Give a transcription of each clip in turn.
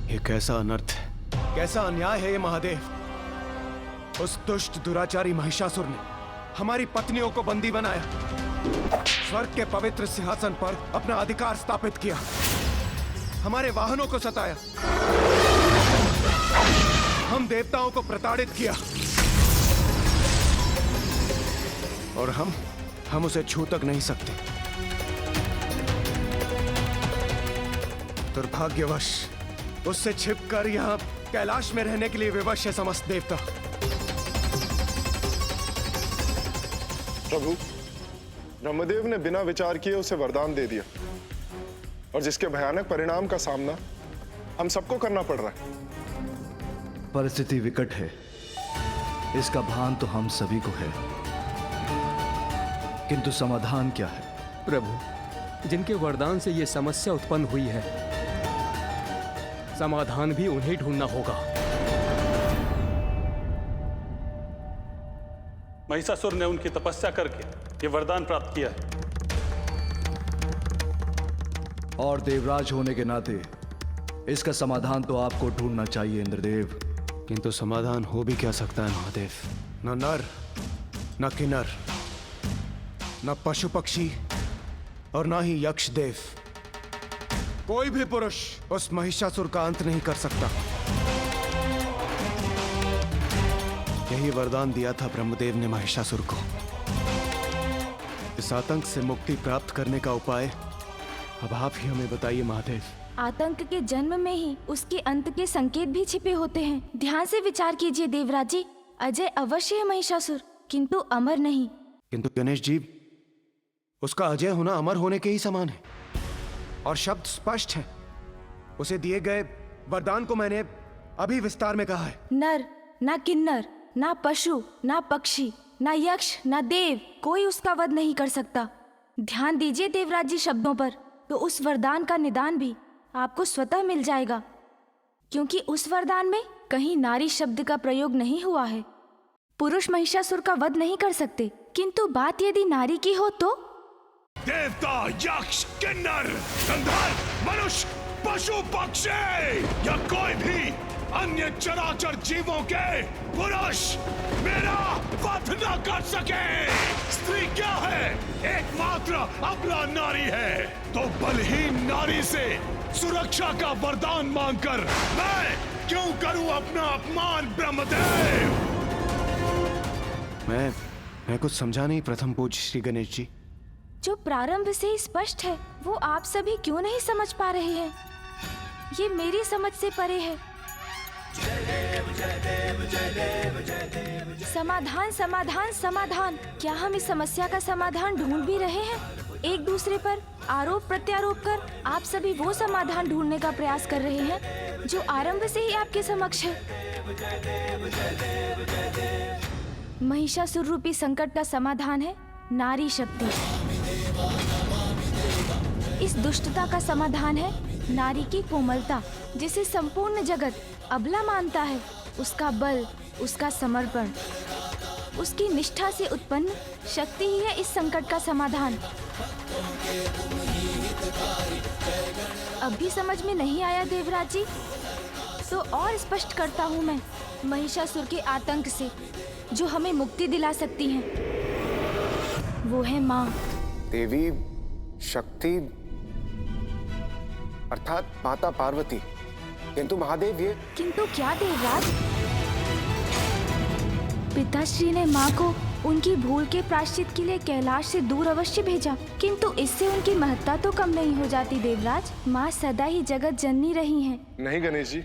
ये कैसा अनर्थ है, कैसा अन्याय है ये महादेव। उस दुष्ट दुराचारी महिषासुर ने हमारी पत्नियों को बंदी बनाया, स्वर्ग के पवित्र सिंहासन पर अपना अधिकार स्थापित किया, हमारे वाहनों को सताया, हम देवताओं को प्रताड़ित किया और हम उसे छू तक नहीं सकते। दुर्भाग्यवश उससे छिपकर यहाँ कैलाश में रहने के लिए विवश है समस्त देवता। प्रभु, ब्रह्मदेव ने बिना विचार किए उसे वरदान दे दिया और जिसके भयानक परिणाम का सामना हम सबको करना पड़ रहा है। परिस्थिति विकट है, इसका भान तो हम सभी को है, किंतु समाधान क्या है? प्रभु, जिनके वरदान से ये समस्या उत्पन्न हुई है, समाधान भी उन्हें ढूंढना होगा। महिषासुर ने उनकी तपस्या करके ये वरदान प्राप्त किया है और देवराज होने के नाते इसका समाधान तो आपको ढूंढना चाहिए इंद्रदेव। किंतु समाधान हो भी क्या सकता है महादेव? न नर, न किन्नर, न पशु पक्षी और न ही यक्ष देव, कोई भी पुरुष उस महिषासुर का अंत नहीं कर सकता। यही वरदान दिया था ब्रह्मदेव ने महिषासुर को। इस आतंक से मुक्ति प्राप्त करने का उपाय अब आप ही हमें बताइए महादेव। आतंक के जन्म में ही उसके अंत के संकेत भी छिपे होते हैं। ध्यान से विचार कीजिए देवराज जी। अजय अवश्य है महिषासुर, किंतु अमर नहीं। किंतु गणेश जी, उसका अजय होना अमर होने के ही समान है और शब्द स्पष्ट है। उसे दिए गए वरदान को मैंने अभी विस्तार में कहा है। नर, ना किन्नर, ना पशु, ना पक्षी, ना यक्ष, ना देव, कोई उसका वध नहीं कर सकता। ध्यान दीजिए देवराज जी शब्दों पर, तो उस वरदान का निदान भी आपको स्वतः मिल जाएगा, क्योंकि उस वरदान में कहीं नारी शब्द का प्रयोग नहीं हुआ है। पुरुष महिषासुर का वध नहीं कर सकते, किंतु बात यदि नारी की हो तो देवता, यक्ष, किन्नर, गंधर्व, मनुष्य, पशु पक्षी या कोई भी अन्य चराचर जीवों के पुरुष मेरा वध न कर सके। स्त्री क्या है? एकमात्र अबला नारी है। तो बलहीन नारी से सुरक्षा का वरदान मांगकर मैं क्यों करूं अपना अपमान ब्रह्मदेव? मैं कुछ समझा नहीं प्रथम पूज्य श्री गणेश जी। जो प्रारंभ से ही स्पष्ट है वो आप सभी क्यों नहीं समझ पा रहे हैं? ये मेरी समझ से परे है। समाधान, समाधान, समाधान। क्या हम इस समस्या का समाधान ढूंढ भी रहे हैं? एक दूसरे पर आरोप प्रत्यारोप कर आप सभी वो समाधान ढूंढने का प्रयास कर रहे हैं जो आरंभ से ही आपके समक्ष है। महिषासुर रूपी संकट का समाधान है नारी शक्ति। इस दुष्टता का समाधान है नारी की कोमलता, जिसे संपूर्ण जगत अबला मानता है। उसका बल, उसका समर्पण, उसकी निष्ठा से उत्पन्न शक्ति ही है इस संकट का समाधान। अब भी समझ में नहीं आया देवराज जी? तो और स्पष्ट करता हूँ मैं। महिषासुर के आतंक से जो हमें मुक्ति दिला सकती हैं, वो है माँ देवी शक्ति अर्थात माता पार्वती। किंतु महादेव ये किंतु क्या देवराज? पिताश्री ने माँ को उनकी भूल के प्रायश्चित के लिए कैलाश से दूर अवश्य भेजा, किंतु इससे उनकी महत्ता तो कम नहीं हो जाती देवराज। माँ सदा ही जगत जननी रही हैं। नहीं गणेश जी,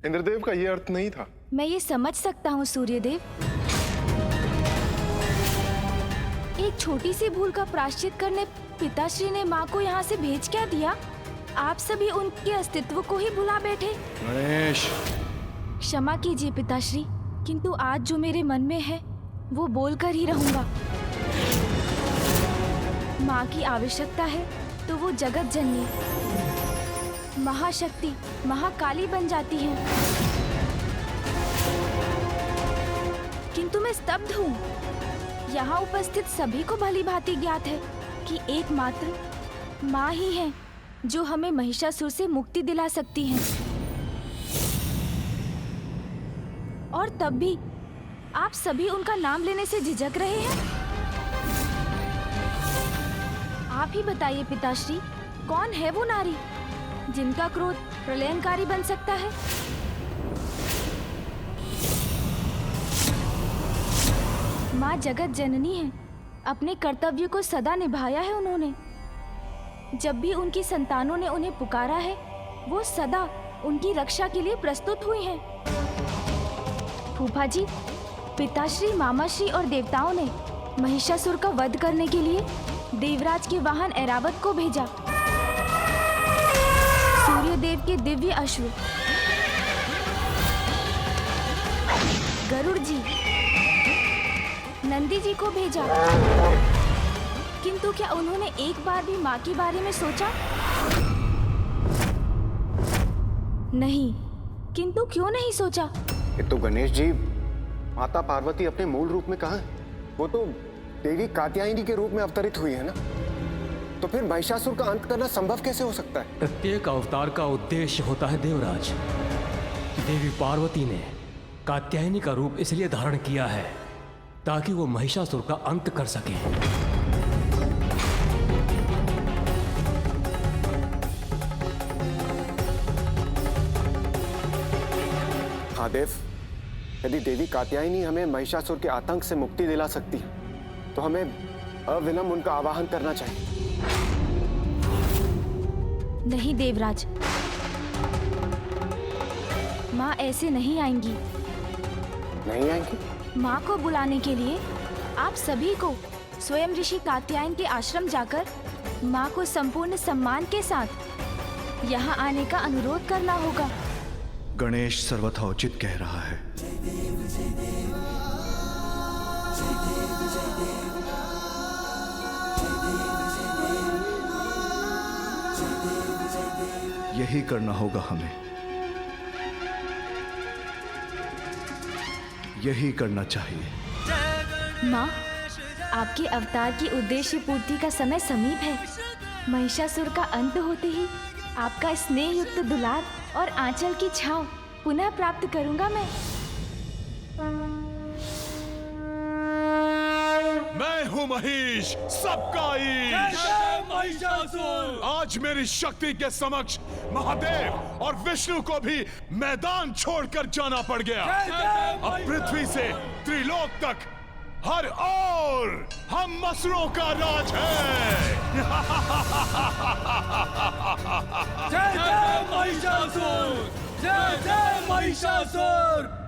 इंद्रदेव का ये अर्थ नहीं था। मैं ये समझ सकता हूँ सूर्यदेव। एक छोटी सी भूल का प्रायश्चित करने पिताश्री ने माँ को यहाँ से भेज क्या दिया? आप सभी उनके अस्तित्व को ही भुला बैठे। गणेश, क्षमा कीजिए पिताश्री, किंतु आज जो मेरे मन में है वो बोलकर ही रहूंगा। माँ की आवश्यकता है तो वो जगत जननी महाशक्ति महाकाली बन जाती है, किंतु मैं स्तब्ध हूँ। यहाँ उपस्थित सभी को भली भांति ज्ञात है कि एकमात्र माँ ही है जो हमें महिषासुर से मुक्ति दिला सकती हैं। और तब भी आप सभी उनका नाम लेने से झिझक रहे हैं। आप ही बताइए पिताश्री, कौन है वो नारी जिनका क्रोध प्रलयंकारी बन सकता है? माँ जगत जननी है, अपने कर्तव्य को सदा निभाया है उन्होंने। जब भी उनकी संतानों ने उन्हें पुकारा है, वो सदा उनकी रक्षा के लिए प्रस्तुत हुई हैं। फूफा जी, पिताश्री, मामाश्री और देवताओं ने महिषासुर का वध करने के लिए देवराज के वाहन ऐरावत को भेजा। सूर्यदेव के दिव्य अश्व गरुड़ जी, नंदी जी को भेजा। किंतु क्या उन्होंने एक बार भी माँ के बारे में सोचा? नहीं। किंतु क्यों नहीं सोचा? ये तो गणेश जी, माता पार्वती अपने मूल रूप में कहाँ है? वो तो देवी कात्यायनी के रूप में अवतरित हुई है ना। तो फिर महिषासुर का अंत करना संभव कैसे हो सकता है? प्रत्येक अवतार का उद्देश्य होता है देवराज। देवी पार्वती ने कात्यायनी का रूप इसलिए धारण किया है ताकि वो महिषासुर का अंत कर सके। हाँ देव, यदि देवी कात्यायनी हमें महिषासुर के आतंक से मुक्ति दिला सकती है तो हमें अविलंब उनका आवाहन करना चाहिए। नहीं देवराज, माँ ऐसे नहीं आएंगी। नहीं आएंगी? माँ को बुलाने के लिए आप सभी को स्वयं ऋषि कात्यायन के आश्रम जाकर माँ को संपूर्ण सम्मान के साथ यहाँ आने का अनुरोध करना होगा। गणेश सर्वथा उचित कह रहा है। यही करना होगा हमें, यही करना चाहिए। माँ, आपके अवतार की उद्देश्य पूर्ति का समय समीप है। महिषासुर का अंत होते ही आपका स्नेह युक्त दुलार और आंचल की छांव पुनः प्राप्त करूंगा मैं। मैं हूँ महिष, सबका ईश। आज मेरी शक्ति के समक्ष महादेव और विष्णु को भी मैदान छोड़कर जाना पड़ गया। अब पृथ्वी से त्रिलोक तक हर ओर हम मसरों का राज है। जय जय महिषासुर, जय जय महिषासुर।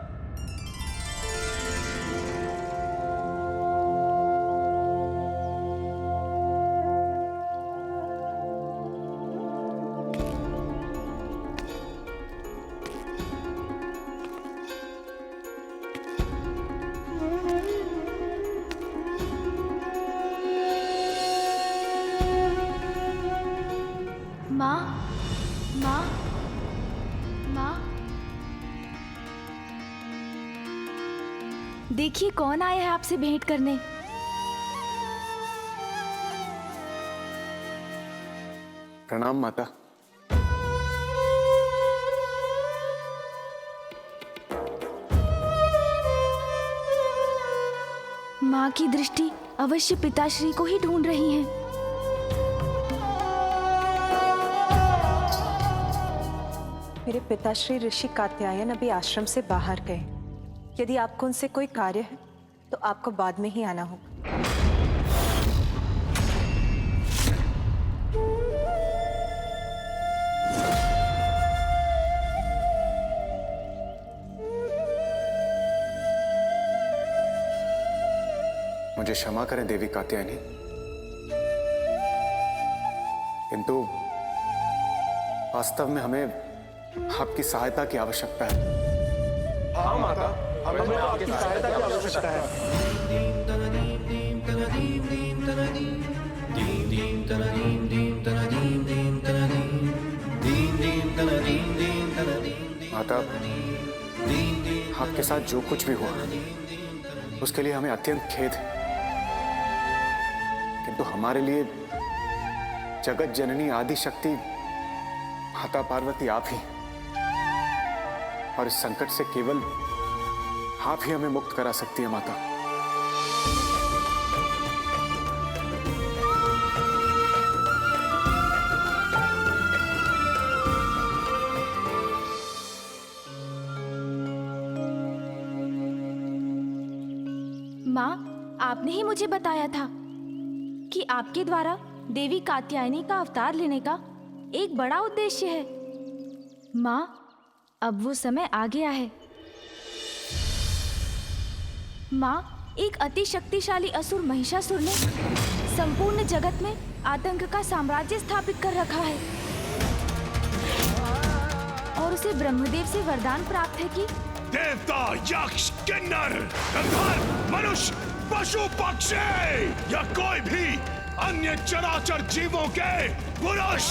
माँ, माँ, माँ, देखिए कौन आया है आपसे भेंट करने। प्रणाम माता। माँ की दृष्टि अवश्य पिताश्री को ही ढूंढ रही है। मेरे पिताश्री ऋषि कात्यायन अभी आश्रम से बाहर गए। यदि आपको उनसे कोई कार्य है तो आपको बाद में ही आना होगा। मुझे क्षमा करें देवी कात्यायनी, किंतु वास्तव में हमें आपकी सहायता की आवश्यकता है। हाँ माता, हमें आपकी सहायता की आवश्यकता है। माता, आपके साथ जो कुछ भी हुआ उसके लिए हमें अत्यंत खेद है, किंतु हमारे लिए जगत जननी आदि शक्ति माता पार्वती आप ही, और इस संकट से केवल आप ही हमें मुक्त करा सकती है माता। माँ, आपने ही मुझे बताया था कि आपके द्वारा देवी कात्यायनी का अवतार लेने का एक बड़ा उद्देश्य है। माँ, अब वो समय आ गया है। माँ, एक अति शक्तिशाली असुर महिषासुर ने संपूर्ण जगत में आतंक का साम्राज्य स्थापित कर रखा है और उसे ब्रह्मदेव से वरदान प्राप्त है कि देवता, यक्ष, किन्नर, गंधर्व, मनुष्य, पशु, पक्षी या कोई भी अन्य चराचर जीवों के पुरुष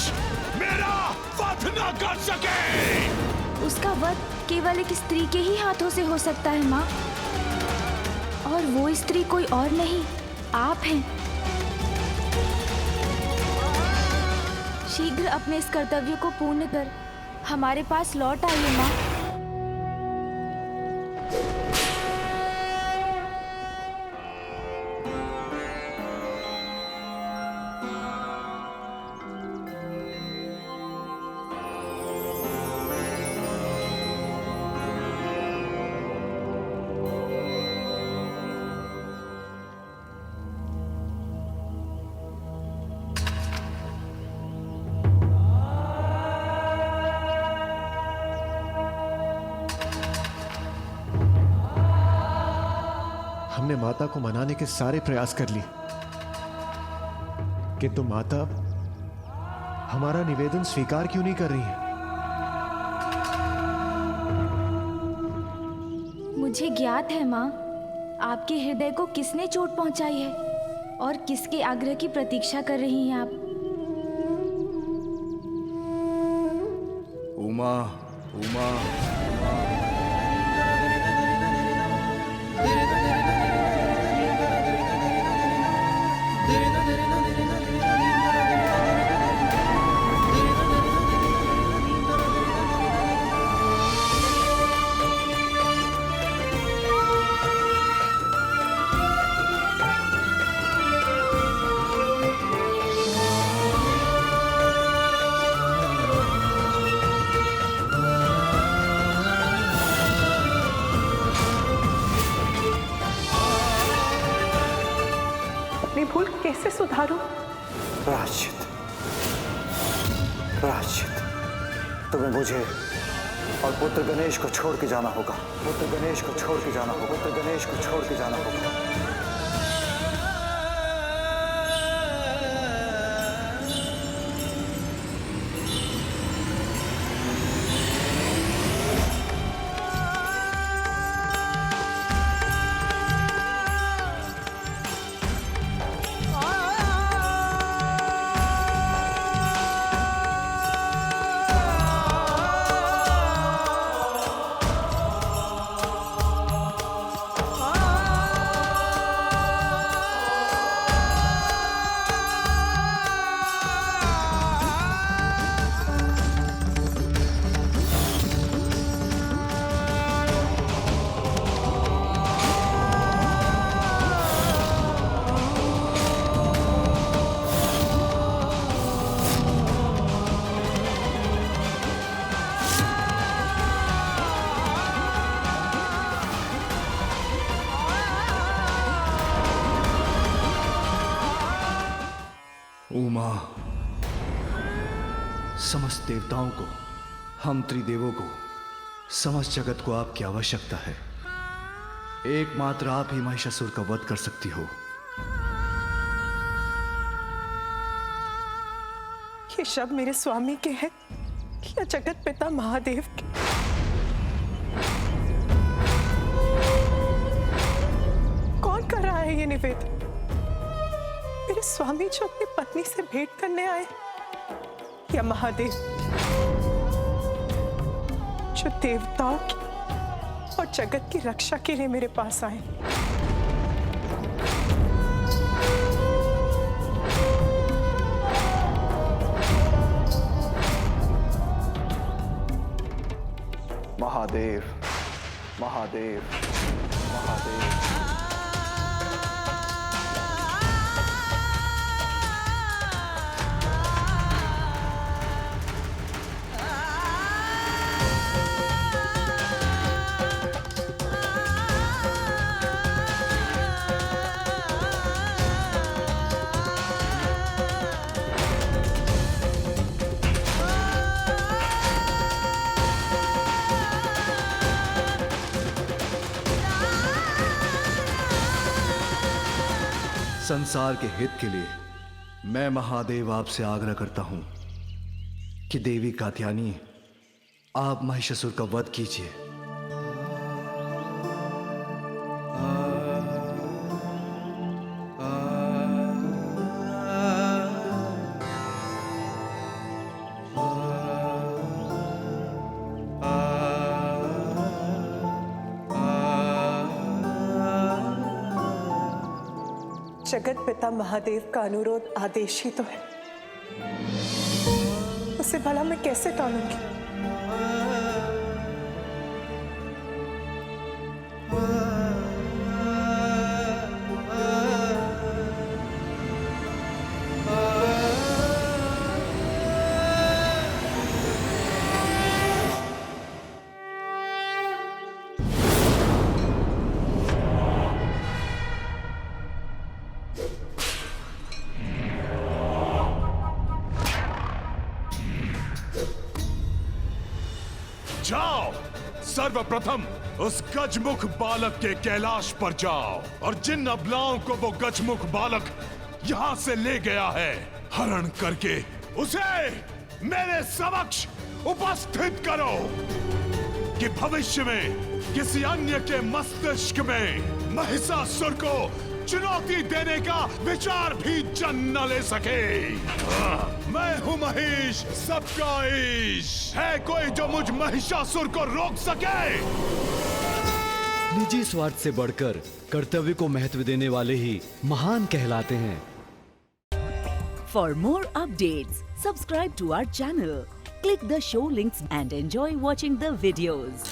मेरा वध न कर सके। उसका वध केवल एक स्त्री के ही हाथों से हो सकता है माँ, और वो स्त्री कोई और नहीं, आप हैं। शीघ्र अपने इस कर्तव्य को पूर्ण कर हमारे पास लौट आइए माँ। हमने माता को मनाने के सारे प्रयास कर लिए, किंतु माता हमारा निवेदन स्वीकार क्यों नहीं कर रही है? मुझे ज्ञात है माँ, आपके हृदय को किसने चोट पहुंचाई है और किसके आग्रह की प्रतीक्षा कर रही हैं आप। उमा, उमा, अपनी भूल कैसे सुधारूं? प्रायश्चित, प्रायश्चित। तुम्हें मुझे और पुत्र गणेश को छोड़ के जाना होगा। पुत्र गणेश को छोड़ के जाना होगा। पुत्र गणेश को छोड़ के जाना होगा। उमा, समस्त देवताओं को, हम त्रिदेवों को, समस्त जगत को आपकी आवश्यकता है। एकमात्र आप ही महिषासुर का वध कर सकती हो। ये शब्द मेरे स्वामी के हैं या जगत पिता महादेव के? कौन कर रहा है ये निवेदन? मेरे स्वामी जो अपनी पत्नी से भेंट करने आए, या महादेव जो देवताओं की और जगत की रक्षा के लिए मेरे पास आए? महादेव, महादेव महादेव। संसार के हित के लिए मैं महादेव आपसे आग्रह करता हूं कि देवी कात्यायनी आप महिषासुर का वध कीजिए। जगत पिता महादेव का अनुरोध आदेश ही तो है, उसे भला मैं कैसे टालूंगी? जाओ, सर्वप्रथम उस गजमुख बालक के कैलाश पर जाओ और जिन अबलाओं को वो गजमुख बालक यहाँ से ले गया है, हरण करके उसे मेरे समक्ष उपस्थित करो कि भविष्य में किसी अन्य के मस्तिष्क में महिषासुर को चुनौती देने का विचार भी जन्म न ले सके। मैं हूँ महिष, सबका ईश। है कोई जो मुझ महिषासुर को रोक सके? निजी स्वार्थ से बढ़कर कर्तव्य को महत्व देने वाले ही महान कहलाते हैं। For more updates, subscribe to our channel, click the show links and enjoy watching the videos.